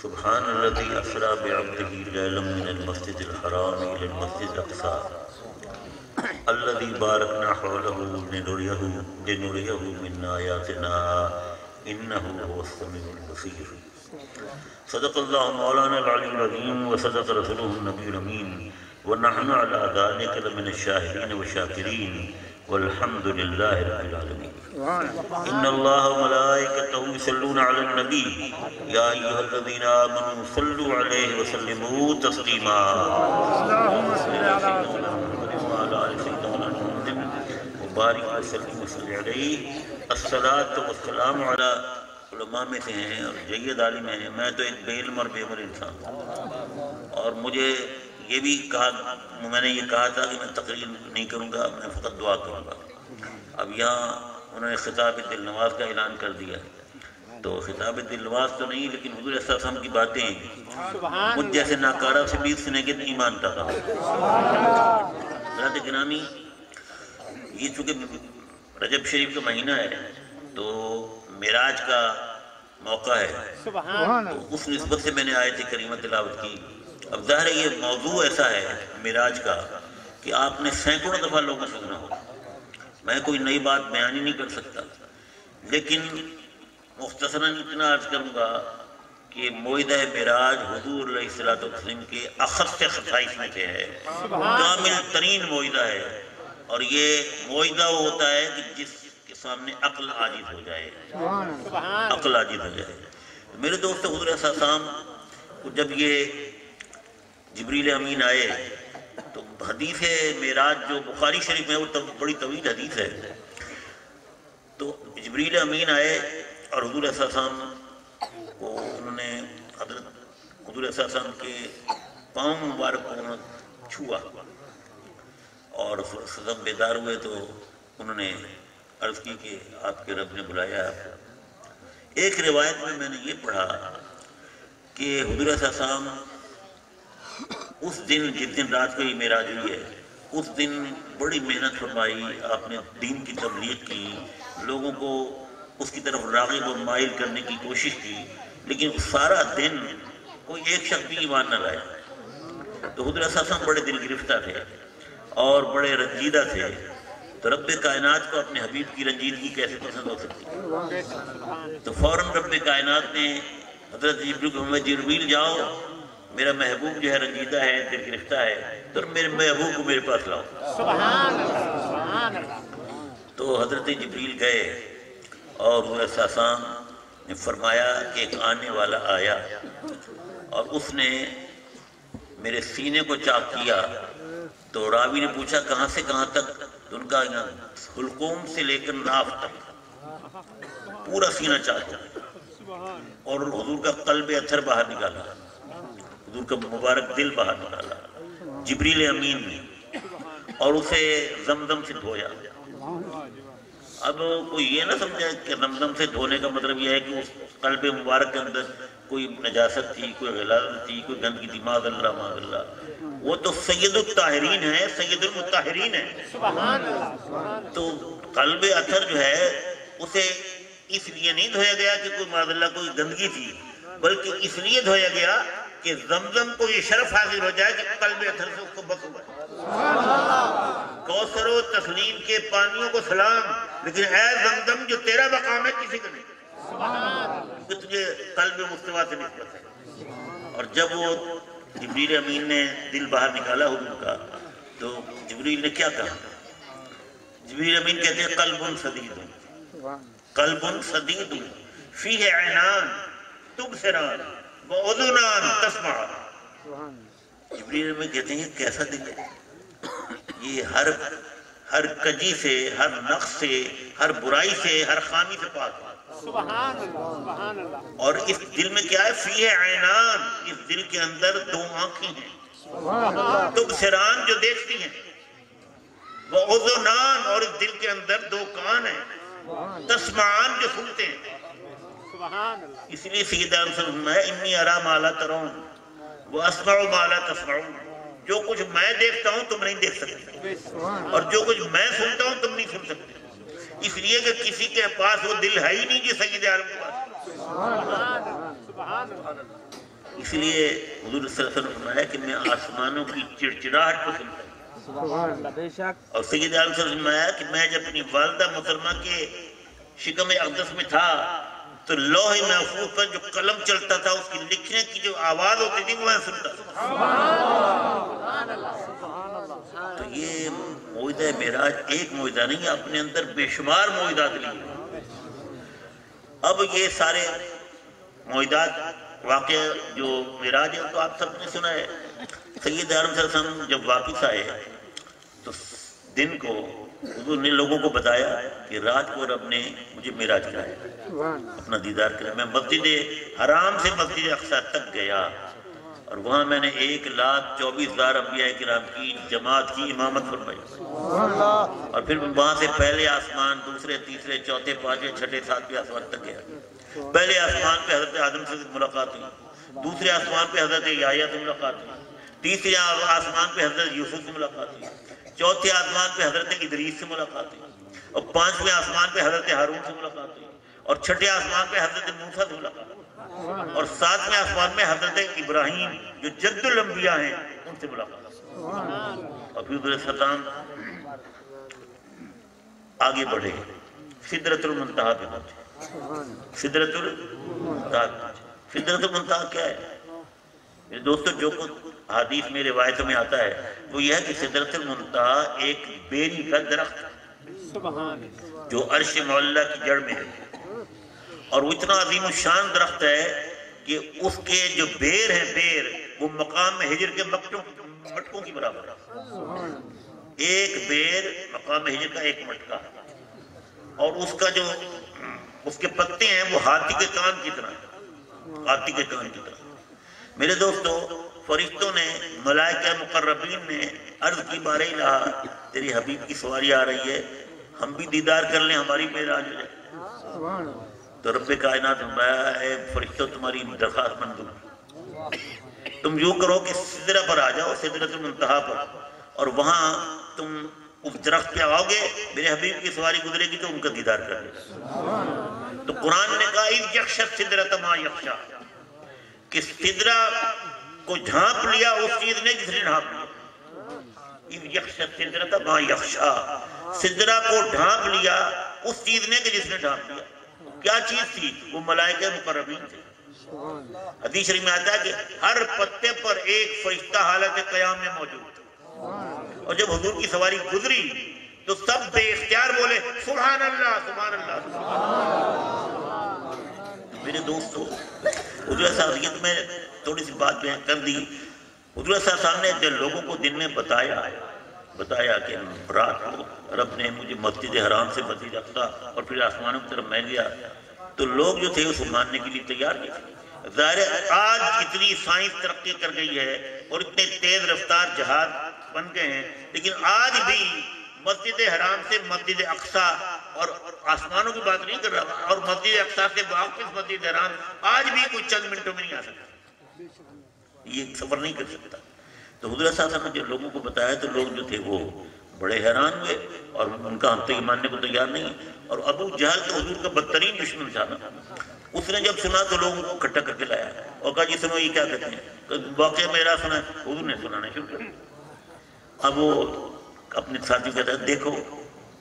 سبحان الذي أسرى بعبده ليلا من المسجد الحرام إلى المسجد الأقصى الذي باركنا حوله لنريه من آياتنا إنه هو السميع البصير. صدق الله مولانا العلي العظيم وصدق رسوله النبي الأمين ونحن على ذلك لمن الشاهدين والشاكرين والحمد لله رب العالمين. إن الله وملائكته يصلون على النبي يا أيها الذين آمنوا صلوا عليه وسلموا تسليما. اللهم صل على سيدنا محمد وعلى آل سيدنا محمد وبارك وسلم وصل عليه. الصلاۃ والسلام علی علماء میں سے ہیں اور جید عالم ہیں. میں تو ایک بے علم اور بے عمل انسان ہوں اور مجھے یہ بھی کہا، میں نے یہ کہا تھا کہ میں تقریر نہیں کروں گا، میں فقط دعا کروں گا. اب یہاں انہوں نے خطاب دل نواز کا اعلان کر دیا ہے، تو خطاب دل نواز تو نہیں لیکن حضور صلی اللہ علیہ وسلم کی باتیں مجھ جیسے ناکارہ سے بھی سنے کے نہیں مانتا تھا. حضرات گرامی، یہ چونکہ رجب شریف کا مہینہ ہے تو معراج کا موقع ہے، تو اس نسبت سے میں نے آیت کریمہ تلاوت کی. اب ظاہر ہے یہ موضوع ایسا ہے معراج کا کہ آپ نے سینکڑوں دفعہ لوگوں سے سنا ہوگا. میں کوئی نئی بات بیان ہی نہیں کر سکتا، لیکن مختصراً اتنا عرض کروں گا کہ موعدہ معراج حضور علیہ الصلوۃ والسلام کے اخص خصائص میں سے ہے، کامل ترین موعدہ ہے. اور یہ موعدہ وہ ہوتا ہے کہ جس کے سامنے عقل عاجز ہو جائے، عقل عاجز ہو جائے. میرے دوست حضور صلی اللہ علیہ وسلم کو جب یہ جبریل امین آئے تو حدیث معراج جو بخاری شریف میں وہ بڑی طویل حدیث ہے، تو جبریل امین آئے اور حضور صلی اللہ علیہ وسلم کو انہوں نے حضرت حضور صلی اللہ علیہ وسلم کے پاؤں مبارک کو انہوں نے چھوا اور سب بیدار ہوئے تو انہوں نے عرض کی کہ آپ کے رب نے بلایا. ایک روایت میں نے یہ پڑھا کہ حضور صلی اللہ علیہ وسلم اس دن جس دن رات کو یہ معراج ہوئی ہے اس دن بڑی محنت فرمائی، آپ نے دین کی تبلیغ کی، لوگوں کو اس کی طرف راغب اور مائل کرنے کی کوشش کی، لیکن سارا دن کوئی ایک شخص بھی ایمان نہ لائے. تو حضور صلی اللہ علیہ وسلم بڑے دل گرفتہ تھے اور بڑے رنجیدہ تھے. تو رب کائنات کو اپنے حبیب کی رنجیدگی کیسے پسند ہو سکتی؟ تو فوراً رب کائنات نے حضرت جبریل جاؤ، میرا محبوب جو ہے رنجیدہ ہے، دل گرفتہ ہے، تو میرے محبوب کو میرے پاس لاؤ. تو حضرت جبریل گئے اور حضور صلی اللہ علیہ وسلم نے فرمایا کہ ایک آنے والا آیا اور اس نے میرے سینے کو چاک کیا. تو راوی نے پوچھا کہاں سے کہاں تک؟ تو ان کا حلقوم سے لے کر ناف تک پورا سینہ چاک کیا اور حضور کا قلب اثر باہر نکالا، حضور کا مبارک دل باہر نکالا جبریل امین نے اور اسے زمزم سے دھویا. اب کوئی یہ نہ سمجھے کہ زمزم سے دھونے کا مطلب یہ ہے کہ اس قلب مبارک کے اندر کوئی نجاست تھی، کوئی غلاظت تھی، کوئی گندگی تھی. معاذ اللہ معاذ اللہ. وہ تو سید الطاہرین ہے، سید المطہرین ہے. تو قلب اثر جو ہے اسے اس لیے نہیں دھویا گیا کہ کوئی معاذ اللہ کوئی گندگی تھی، بلکہ اس لیے دھویا گیا کہ زمزم کو یہ شرف حاصل ہو جائے کہ قلب اثر سے اس کو بس ہوا. کوثر و تسلیم کے پانیوں کو سلام، لیکن اے زمزم جو تیرا مقام ہے کسی کا نہیں، کہ تجھے قلب مستوی سے نسبت ہے. اور جب وہ جبریل امین نے دل باہر نکالا حضور کا تو جبریل نے کیا کہا؟ جبریل امین کہتے ہیں قلب سدید، قلب سدید فیہ عینان تبصران وَأُذُنَانْ تَسْمَعَ. جبریل امین کہتے ہیں کیسا دل ہے یہ، ہر کجی سے، ہر نقص سے، ہر برائی سے، ہر خامی سے پاک. اور اس دل میں کیا ہے؟ فیہ عینان، اس دل کے اندر دو آنکھیں ہیں، تبصران جو دیکھتی ہیں، وَأُذُنَانْ اور اس دل کے اندر دو کان ہیں، تسمعان جو سنتے ہیں. اس لیے سیدہ رسول ہے انی ارا ما لا ترون واسمع ما لا تسمعون. جو کچھ میں دیکھتا ہوں تم نہیں دیکھ سکتے اور جو کچھ میں سنتا ہوں تم نہیں سن سکتے. اس لیے کہ کسی کے پاس وہ دل ہے ہی نہیں جو سید عالم کے پاس. اس لیے حضور صلی اللہ علیہ وسلم نے فرمایا کہ میں آسمانوں کی چڑچڑاہٹ کو سنتا ہوں، اور سید عالم صلی اللہ علیہ وسلم نے فرمایا کہ میں جب اپنی والدہ محترمہ کے شکم اقدس میں تھا تو لوح محفوظ پر جو قلم چلتا تھا اس کی لکھنے کی جو آواز ہوتی تھی وہ میں سنتا تھا۔ تو یہ معجزہ معراج ایک معجزہ نہیں، اپنے اندر بے شمار معجزات لیے۔ اب یہ سارے معجزات واقعہ جو معراج ہے تو آپ سب نے سنا ہے۔ سید عالم صلی اللہ علیہ وسلم جب واپس آئے تو دن کو حضور نے لوگوں کو بتایا کہ رات کو رب نے مجھے معراج کرایا، اپنا دیدار کرایا۔ میں مسجد حرام سے مسجد اقصی تک گیا اور وہاں میں نے 1,24,000 انبیاء کرام کی جماعت کی امامت فرمائی، اور پھر وہاں سے پہلے آسمان، دوسرے، تیسرے، چوتھے، پانچویں، چھٹے، ساتویں آسمان تک گیا۔ پہلے آسمان پہ حضرت آدم سے ملاقات ہوئی، دوسرے آسمان پہ حضرت یحییٰ سے ملاقات ہوئی، تیسرے آسمان پہ حضرت یوسف سے ملاقات ہوئی، چوتھے آسمان پہ حضرت ادریس سے ملاقات ہوئی، اور پانچویں آسمان پہ حضرت ہارون سے ملاقات ہوئی، اور چھٹے آسمان پہ حضرت موسیٰ سے ملاقات ہوئی، اور ساتویں آسمان میں حضرت ابراہیم جو جد الانبیاء ہیں ان سے ملاقات ہوئی۔ اور پھر حضرت ستام آگے بڑھے، سدرۃ المنتہا پہ پہنچے۔ سدرۃ المنتہا، سدرۃ المنتہا کیا ہے میرے دوستو؟ جو کچھ حدیث میں روایتوں میں آتا ہے وہ یہ ہے کہ سدرۃ المنتہا ایک بیری کا درخت جو عرش معلیٰ کی جڑ میں ہے، اور وہ اتنا عظیم الشان درخت ہے کہ اس کے جو بیر ہیں، بیر وہ مقام ہجر کے مٹکوں کی برابر ہے۔ ایک بیر مقام ہجر کا ایک مٹکا، اور اس کا جو اس کے پتے ہیں وہ ہاتھی کے کان کی طرح، ہاتھی کے کان کی طرح۔ میرے دوستو، فرشتوں نے، ملائکہ مقربین نے عرض کی بارہ الہ تیری حبیب کی سواری آ رہی ہے، ہم بھی دیدار کر لیں، ہماری معراج ہو جائے۔ تو رب کائنات فرمایا ہے فرشتوں تمہاری درخواست منظور، تم یوں کرو کہ سدرہ پر آ جاؤ، سدرۃ المنتہا پر، اور وہاں تم اس درخت پہ آؤ گے، میرے حبیب کی سواری گزرے گی تو ان کا دیدار کر لیں۔ تو قرآن نے کہا اِذْ یغشی السِّدْرَةَ مَا یغشیٰ، کہ سدرہ کو ڈھانپ لیا اس چیز نے جس نے ڈھانپ لیا۔ اِذْ یغشی السِّدْرَةَ مَا یغشیٰ، سدرہ کو ڈھانپ لیا اس چیز نے کہ جس نے ڈھانپ لیا۔ کیا چیز تھی؟ وہ ملائکہ مقربین تھے۔ حدیث شریف میں آتا ہے کہ ہر پتے پر ایک فرشتہ حالت قیام میں موجود تھا، اور جب حضور کی سواری گزری تو سب بے اختیار بولے سبحان اللہ، سبحان اللہ، سبحان اللہ۔ میرے دوستو، حضور صلی اللہ علیہ وسلم میں تھوڑی سی بات بیان کر دی۔ حضور صلی اللہ علیہ وسلم نے جب لوگوں کو دن میں بتایا کہ رات کو رب نے مجھے مسجد حرام سے مسجد اقصی اور پھر آسمانوں کی طرف میں گیا، تو لوگ جو تھے اسے ماننے کے لیے تیار نہیں تھے۔ ظاہر ہے آج اتنی سائنس ترقی کر گئی ہے اور اتنے تیز رفتار جہاز بن گئے ہیں، لیکن آج بھی مسجد حرام سے مسجد اقصی، اور آسمانوں کی بات نہیں کر رہا، اور مسجد اقصی سے واپس مسجد حرام آج بھی کوئی چند منٹوں میں نہیں آ سکتا، یہ سفر نہیں کر سکتا۔ تو حضور صلی اللہ علیہ وسلم نے جب لوگوں کو بتایا تو لوگ جو تھے وہ بڑے حیران ہوئے، اور ان کا ہم تو یہ ماننے کو تیار نہیں۔ اور ابو جہل تو حضور کا بدترین دشمن تھا نا، اس نے جب سنا تو لوگوں کو اکٹھا کر کے لایا اور کہا جی سنو یہ کیا کہتے ہیں، واقعہ میرا سنا ہے، حضور نے سنانا شروع کر دیا۔ اب وہ اپنے ساتھی کہتا ہے دیکھو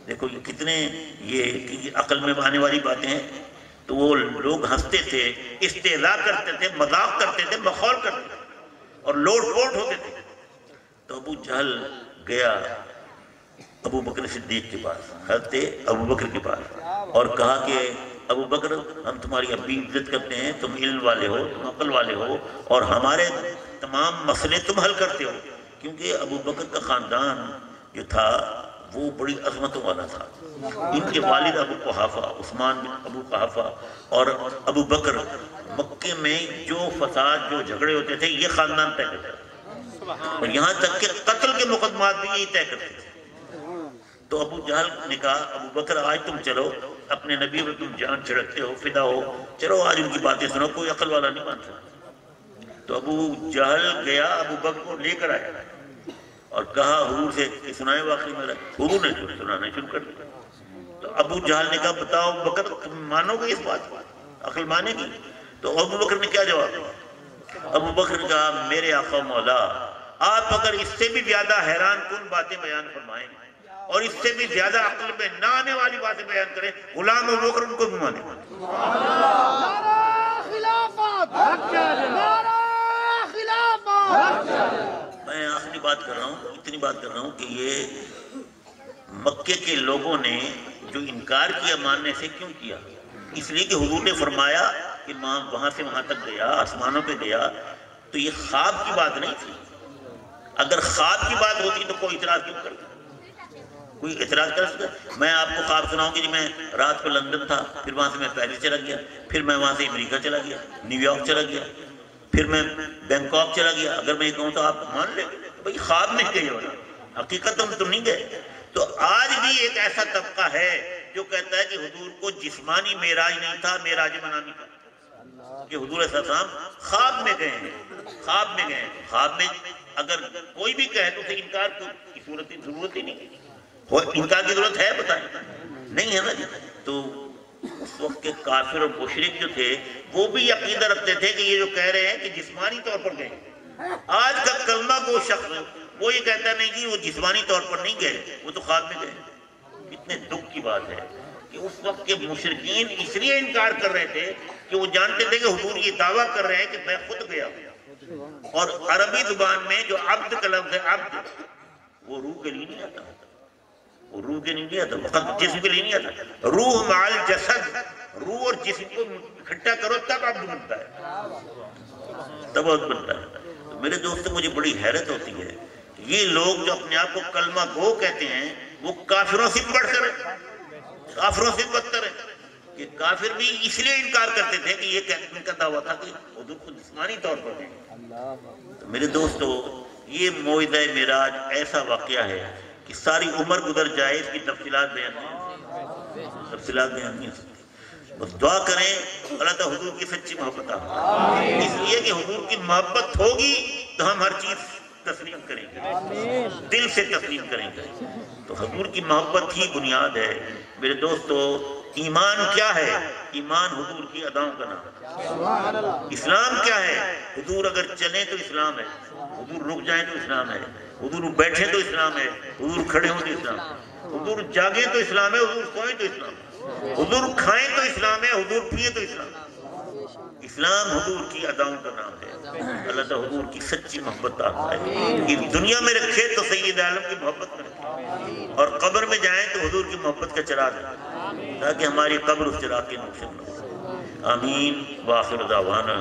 یہ کتنے یہ عقل میں آنے والی باتیں ہیں۔ تو وہ لوگ ہنستے تھے، استہزاء کرتے تھے، مذاق کرتے تھے، مخول کرتے تھے اور لوٹ پوٹ ہوتے تھے۔ تو ابو جہل گیا ابو بکر صدیق کے پاس، حضرت ابو بکر کے پاس، اور کہا کہ ابو بکر ہم تمہاری ابھی عزت کرتے ہیں، تم علم والے ہو، تم عقل والے ہو، اور ہمارے تمام مسئلے تم حل کرتے ہو، کیونکہ ابو بکر کا خاندان جو تھا وہ بڑی عظمتوں والا تھا۔ ان کے والد ابو قحافہ، عثمان بن ابو قحافہ اور ابو بکر، مکے میں جو فساد جو جھگڑے ہوتے تھے یہ خاندان طے کرتا تھا، اور یہاں تک کہ قتل کے مقدمات بھی یہی طے کرتے تھے۔ تو ابو جہل نے کہا ابو بکر آج تم چلو، اپنے نبی پر تم جان چھڑکتے ہو، فدا ہو، چلو آج ان کی باتیں سنو، کوئی عقل والا نہیں مانتا۔ تو ابو جہل گیا ابو بکر کو لے کر آیا اور کہا حضور سے سنائے واقعی میرا، حضور نے سنانا شروع کر دیا۔ تو ابو جہل نے کہا بتاؤ بکر تم مانو گے اس بات کو، عقل مانے گی؟ تو ابو بکر نے کیا جواب دیا؟ ابو بکر نے کہا میرے آقا مولا آپ اگر اس سے بھی زیادہ حیران کن باتیں بیان فرمائیں اور اس سے بھی زیادہ عقل میں نہ آنے والی باتیں بیان کریں، غلام ابو بکر ان کو بھی مانے۔ میں آخری بات کر رہا ہوں، اتنی بات کر رہا ہوں کہ یہ مکے کے لوگوں نے جو انکار کیا ماننے سے کیوں کیا؟ اس لیے کہ حضور نے فرمایا کہ وہاں سے وہاں تک گیا، آسمانوں پہ گیا، تو یہ خواب کی بات نہیں تھی۔ اگر خواب کی بات ہوتی تو کوئی اعتراض کیوں کرتا؟ کوئی اعتراض کر سکتا؟ میں آپ کو خواب سناؤں کہ میں رات کو لندن تھا، پھر وہاں سے میں پیرس چلا گیا، پھر میں وہاں سے امریکہ چلا گیا، نیو یارک چلا گیا، پھر میں بینکاک چلا گیا۔ اگر میں یہ کہوں تو آپ مان لیں بھائی خواب میں گئے ہو، حقیقت تم نہیں گئے۔ تو آج بھی ایک ایسا طبقہ ہے جو کہتا ہے کہ حضور کو جسمانی معراج نہیں تھا، معراج منامی تھا، کہ حضور صلی اللہ علیہ وسلم خواب میں گئے ہیں، خواب میں گئے ہیں۔ خواب میں اگر کوئی بھی کہے تو اسے انکار کی ضرورت ہی نہیں، انکار کی ضرورت ہے بتائیں؟ نہیں ہے نا جی۔ تو اس وقت کے کافر اور مشرک جو تھے وہ بھی عقیدہ رکھتے تھے کہ یہ جو کہہ رہے ہیں کہ جسمانی طور پر گئے۔ آج کا کلمہ گو شخص وہ یہ کہتا نہیں کہ وہ جسمانی طور پر نہیں گئے، وہ تو خواب میں گئے۔ اتنے دکھ کی بات ہے کہ اس وقت کے مشرکین اس لیے انکار کر رہے تھے کہ وہ جانتے تھے کہ حضور یہ دعویٰ کر رہے ہیں کہ میں خود گیا ہوں، اور عربی زبان میں جو عبد کا لفظ ہے عبد، وہ روح کے لیے نہیں آتا، وہ روح کے لیے نہیں آتا، فقط جسم کے لیے نہیں آتا۔ روح مع الجسد، روح اور جسم کو اکٹھا کرو تب عبد بنتا ہے، تب عبد بنتا ہے۔ میرے دوستوں مجھے بڑی حیرت ہوتی ہے، یہ لوگ جو اپنے آپ کو کلمہ گو کہتے ہیں وہ کافروں سے بڑھ کر ہیں، کافروں سے بدتر ہیں۔ کہ کافر بھی اس لیے انکار کرتے تھے کہ یہ کہنے کا دعویٰ تھا کہ حضور کو جسمانی طور پر ہیں۔ تو میرے دوستو یہ موعظہ معراج ایسا واقعہ ہے کہ ساری عمر گزر جائے اس کی تفصیلات بیان نہیں ہو سکتی۔ بس دعا کریں اللہ تعالیٰ حضور کی سچی محبت آئے، اس لیے کہ حضور کی محبت ہوگی تو ہم ہر چیز تسلیم کریں گے، دل سے تسلیم کریں گے۔ تو حضور کی محبت ہی بنیاد ہے۔ میرے دوستو ایمان کیا ہے؟ ایمان حضور کی اداؤں کا نام۔ اسلام کیا ہے؟ حضور اگر چلیں تو اسلام ہے، حضور رک جائیں تو اسلام ہے، حضور بیٹھیں تو اسلام ہے، حضور کھڑے ہوں تو اسلام ہے، حضور جاگیں تو اسلام ہے، حضور سوئیں تو اسلام ہے، حضور کھائیں تو اسلام ہے، حضور پیئیں تو اسلام ہے۔ اسلام حضور کی اداؤں کا نام ہے۔ اللہ تعالیٰ حضور کی سچی محبت آتا ہے کہ دنیا میں رکھے تو سید عالم کی محبت میں رکھے، اور قبر میں جائیں تو حضور کی محبت کا چراغ ہے، تاکہ ہماری قبر اس چراغ کے نور سے نور۔ آمین۔ وآخر دعوانا